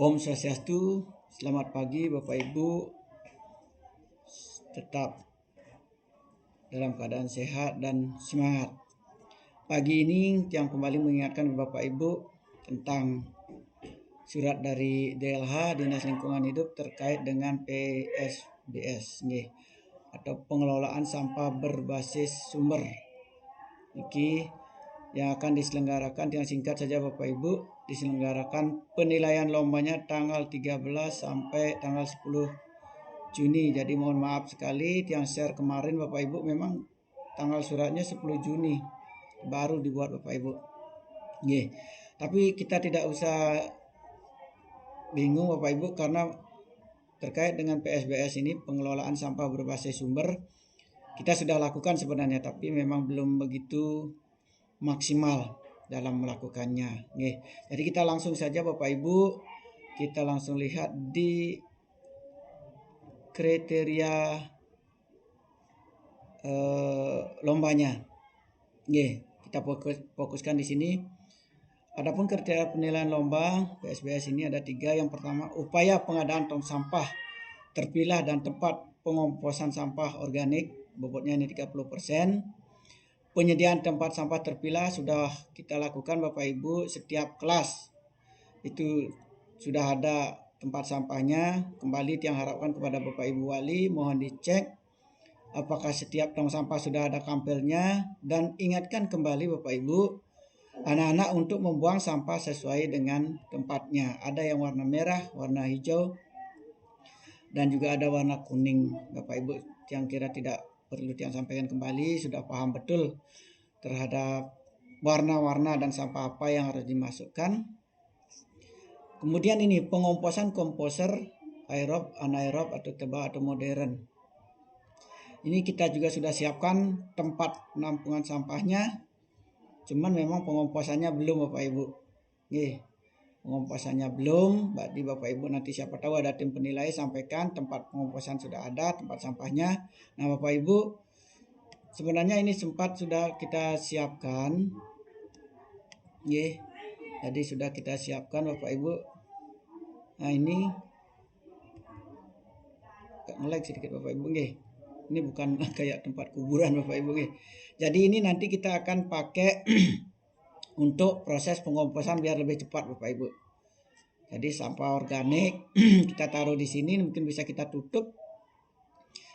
Om Swastiastu, selamat pagi Bapak Ibu, tetap dalam keadaan sehat dan semangat. Pagi ini yang kembali mengingatkan Bapak Ibu tentang surat dari DLH Dinas Lingkungan Hidup terkait dengan PSBS atau pengelolaan sampah berbasis sumber. Iki yang akan diselenggarakan dengan singkat saja Bapak Ibu, diselenggarakan penilaian lombanya tanggal 13 sampai tanggal 10 Juni. Jadi mohon maaf sekali yang share kemarin Bapak Ibu, memang tanggal suratnya 10 Juni baru dibuat Bapak Ibu. Tapi kita tidak usah bingung Bapak Ibu, karena terkait dengan PSBS ini, pengelolaan sampah berbasis sumber, kita sudah lakukan sebenarnya, tapi memang belum begitu maksimal dalam melakukannya. Jadi kita langsung saja Bapak Ibu, kita langsung lihat di kriteria lombanya. Kita fokuskan di sini. Adapun kriteria penilaian lomba PSBS ini ada 3. Yang pertama, upaya pengadaan tong sampah terpilah dan tempat pengomposan sampah organik, bobotnya ini 30%. Penyediaan tempat sampah terpilah sudah kita lakukan Bapak Ibu, setiap kelas itu sudah ada tempat sampahnya. Kembali yang harapkan kepada Bapak Ibu wali, mohon dicek apakah setiap tong sampah sudah ada kampelnya, dan ingatkan kembali Bapak Ibu anak-anak untuk membuang sampah sesuai dengan tempatnya. Ada yang warna merah, warna hijau, dan juga ada warna kuning. Bapak Ibu yang kira tidak perlu yang sampaikan kembali, sudah paham betul terhadap warna-warna dan sampah apa yang harus dimasukkan. Kemudian ini pengomposan komposer aerob, anaerob atau tebal atau modern. Ini kita juga sudah siapkan tempat penampungan sampahnya, cuman memang pengomposannya belum Bapak Ibu. Pengomposannya belum, berarti Bapak Ibu nanti siapa tahu ada tim penilai sampaikan tempat pengomposan sudah ada, tempat sampahnya. Nah Bapak Ibu, sebenarnya ini sempat sudah kita siapkan. Jadi sudah kita siapkan Bapak Ibu. Nah ini nge-lag sedikit Bapak Ibu. Ini bukan kayak tempat kuburan Bapak Ibu. Jadi ini nanti kita akan pakai untuk proses pengomposan biar lebih cepat Bapak Ibu. Jadi sampah organik kita taruh di sini, mungkin bisa kita tutup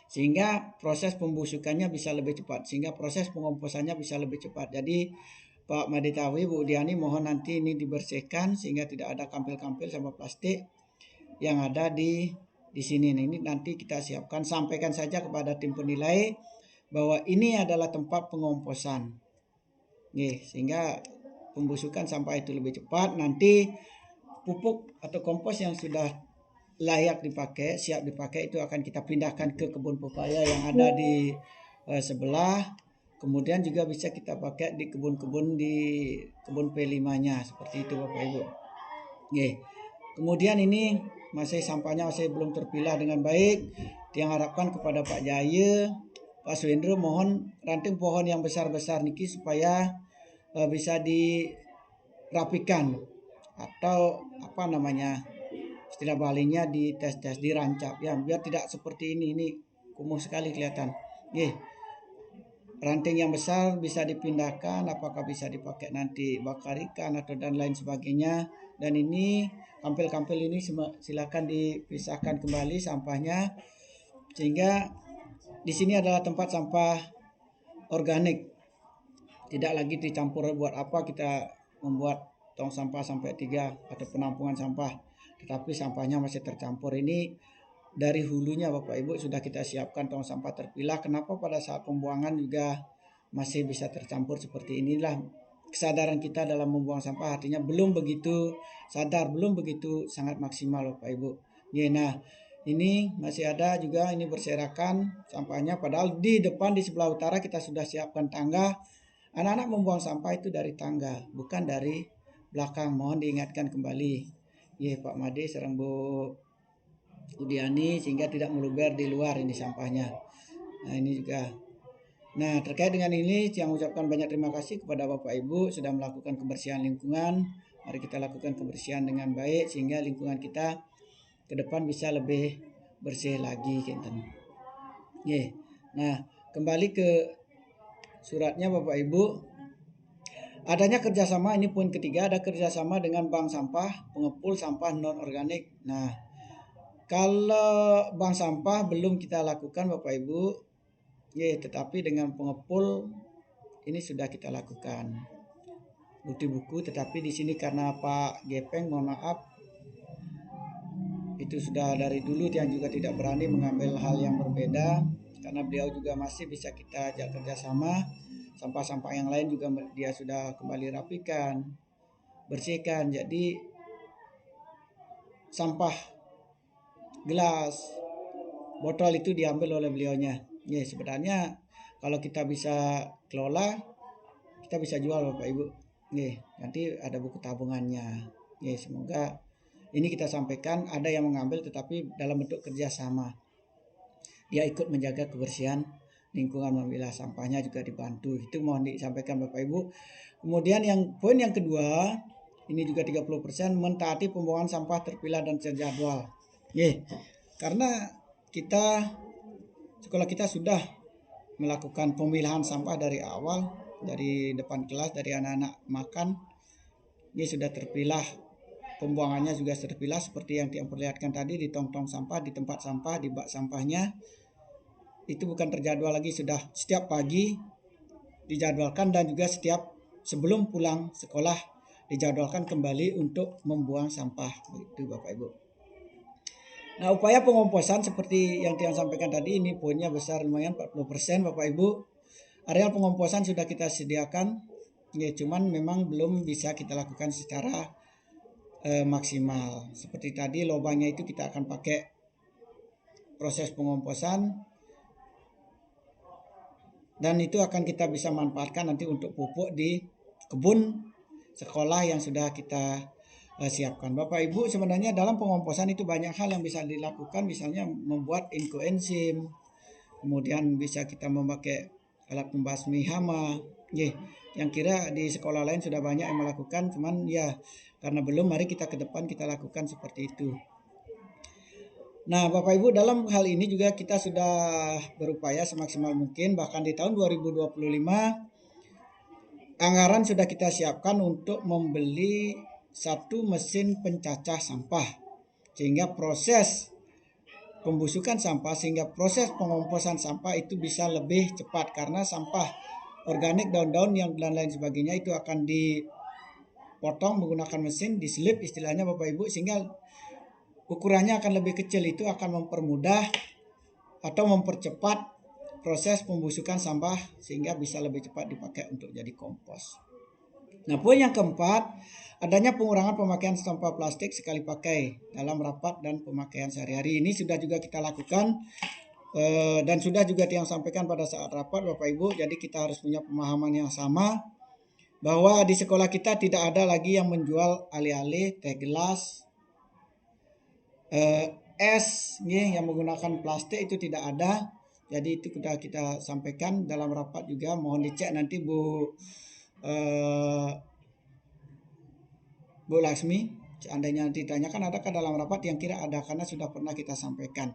sehingga proses pembusukannya bisa lebih cepat, sehingga proses pengomposannya bisa lebih cepat. Jadi Pak Maditawi, Bu Diani, mohon nanti ini dibersihkan sehingga tidak ada kampil-kampil sama plastik yang ada di sini. Nah, ini nanti kita siapkan, sampaikan saja kepada tim penilai bahwa ini adalah tempat pengomposan. Sehingga pembusukan sampah itu lebih cepat. Nanti pupuk atau kompos yang sudah layak dipakai, siap dipakai, itu akan kita pindahkan ke kebun pepaya yang ada di sebelah. Kemudian juga bisa kita pakai di kebun-kebun di kebun P5-nya, seperti itu Bapak Ibu. Kemudian ini masih sampahnya masih belum terpilah dengan baik. Yang harapkan kepada Pak Jaya, Pak Swendro, mohon ranting pohon yang besar-besar niki supaya bisa dirapikan, atau apa namanya istilah balinya, di tes dirancap ya, biar tidak seperti ini kumuh sekali kelihatan. Ranting yang besar bisa dipindahkan, apakah bisa dipakai nanti bakar ikan atau dan lain sebagainya. Dan ini kampil-kampil ini silakan dipisahkan kembali sampahnya, sehingga di sini adalah tempat sampah organik, tidak lagi dicampur. Buat apa kita membuat tong sampah sampai 3 atau penampungan sampah, tetapi sampahnya masih tercampur. Ini dari hulunya Bapak Ibu sudah kita siapkan tong sampah terpilah. Kenapa pada saat pembuangan juga masih bisa tercampur seperti inilah kesadaran kita dalam membuang sampah, artinya belum begitu sadar, belum begitu sangat maksimal Bapak Ibu. Nah ini masih ada juga ini berserakan sampahnya, padahal di depan di sebelah utara kita sudah siapkan tangga. Anak-anak membuang sampah itu dari tangga, bukan dari belakang. Mohon diingatkan kembali Pak Made serang Bu Udiani, sehingga tidak meluber di luar ini sampahnya. Nah ini juga. Nah terkait dengan ini yang ucapkan banyak terima kasih kepada Bapak Ibu sudah melakukan kebersihan lingkungan, Mari kita lakukan kebersihan dengan baik sehingga lingkungan kita ke depan bisa lebih bersih lagi kinten. Nah, kembali ke suratnya Bapak Ibu. Adanya kerjasama, ini poin ketiga, ada kerjasama dengan bank sampah, pengepul sampah non-organik. Nah, kalau bank sampah belum kita lakukan Bapak Ibu, tetapi dengan pengepul ini sudah kita lakukan. Bukti buku, tetapi di sini karena Pak Gepeng, mohon maaf, itu sudah dari dulu yang juga tidak berani mengambil hal yang berbeda, karena beliau juga masih bisa kita ajak kerjasama. Sampah-sampah yang lain juga dia sudah kembali rapikan, bersihkan. Jadi sampah gelas, botol itu diambil oleh beliaunya. Sebenarnya kalau kita bisa kelola, kita bisa jual Bapak Ibu. Nanti ada buku tabungannya. Semoga ini kita sampaikan, ada yang mengambil tetapi dalam bentuk kerjasama. Dia ikut menjaga kebersihan lingkungan, memilah sampahnya juga dibantu. Itu mohon disampaikan Bapak Ibu. Kemudian poin yang kedua, ini juga 30%, mentaati pembuangan sampah terpilah dan terjadwal. Karena sekolah kita sudah melakukan pemilahan sampah dari awal, dari depan kelas, dari anak-anak makan. Ini sudah terpilah, pembuangannya juga terpilah seperti yang diperlihatkan tadi, di tong-tong sampah, di tempat sampah, di bak sampahnya. Itu bukan terjadwal lagi, sudah setiap pagi dijadwalkan dan juga setiap sebelum pulang sekolah dijadwalkan kembali untuk membuang sampah. Begitu Bapak Ibu. Nah, upaya pengomposan seperti yang sampaikan tadi, ini poinnya besar, lumayan 40% Bapak Ibu. Areal pengomposan sudah kita sediakan, cuman memang belum bisa kita lakukan secara maksimal. Seperti tadi lubangnya itu kita akan pakai proses pengomposan, dan itu akan kita bisa manfaatkan nanti untuk pupuk di kebun sekolah yang sudah kita siapkan. Bapak Ibu, sebenarnya dalam pengomposan itu banyak hal yang bisa dilakukan, misalnya membuat inkoenzim, kemudian bisa kita memakai alat pembasmi hama. Yang kira di sekolah lain sudah banyak yang melakukan, cuman karena belum, mari kita ke depan kita lakukan seperti itu. Nah, Bapak Ibu, dalam hal ini juga kita sudah berupaya semaksimal mungkin. Bahkan di tahun 2025 anggaran sudah kita siapkan untuk membeli 1 mesin pencacah sampah, sehingga proses pembusukan sampah, sehingga proses pengomposan sampah itu bisa lebih cepat. Karena sampah organik, daun-daun yang dan lain sebagainya itu akan dipotong menggunakan mesin, diselip istilahnya Bapak Ibu, sehingga ukurannya akan lebih kecil. Itu akan mempermudah atau mempercepat proses pembusukan sampah sehingga bisa lebih cepat dipakai untuk jadi kompos. Nah, poin yang keempat, adanya pengurangan pemakaian sampah plastik sekali pakai dalam rapat dan pemakaian sehari-hari. Ini sudah juga kita lakukan dan sudah juga yang sampaikan pada saat rapat Bapak Ibu. Jadi kita harus punya pemahaman yang sama bahwa di sekolah kita tidak ada lagi yang menjual alih-alih teh gelas, es yang menggunakan plastik, itu tidak ada. Jadi itu sudah kita sampaikan dalam rapat juga. Mohon dicek nanti Bu Laksmi, seandainya ditanyakan adakah dalam rapat, yang kira ada, karena sudah pernah kita sampaikan.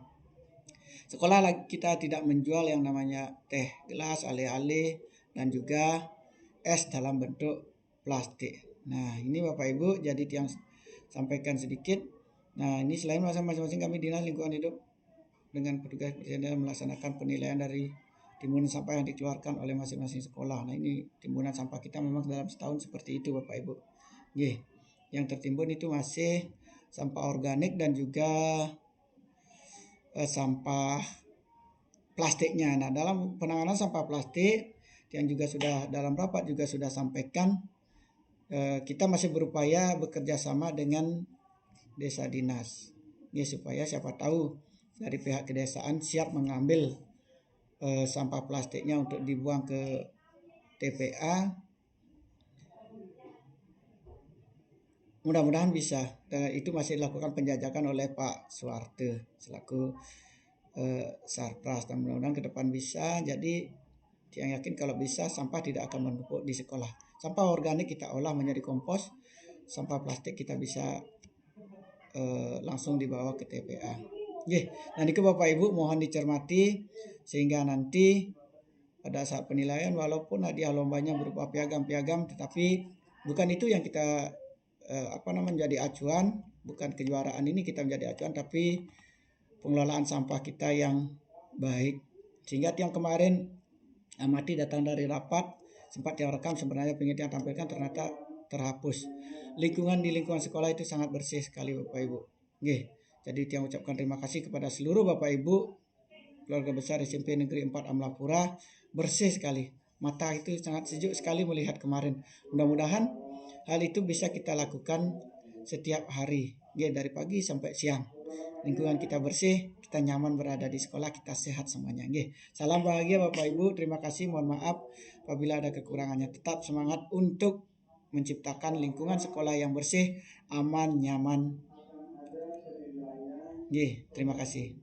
Sekolah kita tidak menjual yang namanya teh gelas, alih-alih, dan juga es dalam bentuk plastik. Nah, ini Bapak Ibu, jadi yang sampaikan sedikit. Nah, ini selain masing-masing kami Dinas Lingkungan Hidup dengan petugas dalam melaksanakan penilaian dari timbunan sampah yang dikeluarkan oleh masing-masing sekolah. Nah, ini timbunan sampah kita memang dalam setahun seperti itu Bapak Ibu. Yang tertimbun itu masih sampah organik dan juga sampah plastiknya. Nah, dalam penanganan sampah plastik yang juga sudah dalam rapat juga sudah sampaikan, kita masih berupaya bekerja sama dengan desa dinas, supaya siapa tahu dari pihak kedesaan siap mengambil sampah plastiknya untuk dibuang ke TPA. Mudah-mudahan bisa. Dan itu masih dilakukan penjajakan oleh Pak Suwarte selaku Sarpras, dan mudah-mudahan ke depan bisa. Jadi yang yakin kalau bisa sampah tidak akan menumpuk di sekolah. Sampah organik kita olah menjadi kompos, sampah plastik kita bisa langsung dibawa ke TPA. Oke, nah itu Bapak Ibu mohon dicermati sehingga nanti pada saat penilaian walaupun hadiah lombanya berupa piagam-piagam, tetapi bukan itu yang kita menjadi acuan, bukan kejuaraan ini kita menjadi acuan, tapi pengelolaan sampah kita yang baik. Sehingga yang kemarin amati datang dari rapat sempat yang rekam sebenarnya ingin yang tampilkan ternyata terhapus. Lingkungan di lingkungan sekolah itu sangat bersih sekali Bapak Ibu. Oke, jadi yang ucapkan terima kasih kepada seluruh Bapak Ibu keluarga besar SMP Negeri 4 Amlapura, bersih sekali. Mata itu sangat sejuk sekali melihat kemarin. Mudah-mudahan hal itu bisa kita lakukan setiap hari, dari pagi sampai siang. Lingkungan kita bersih, kita nyaman berada di sekolah, kita sehat semuanya. Salam bahagia Bapak Ibu, terima kasih, mohon maaf apabila ada kekurangannya. Tetap semangat untuk menciptakan lingkungan sekolah yang bersih, aman, nyaman. Terima kasih.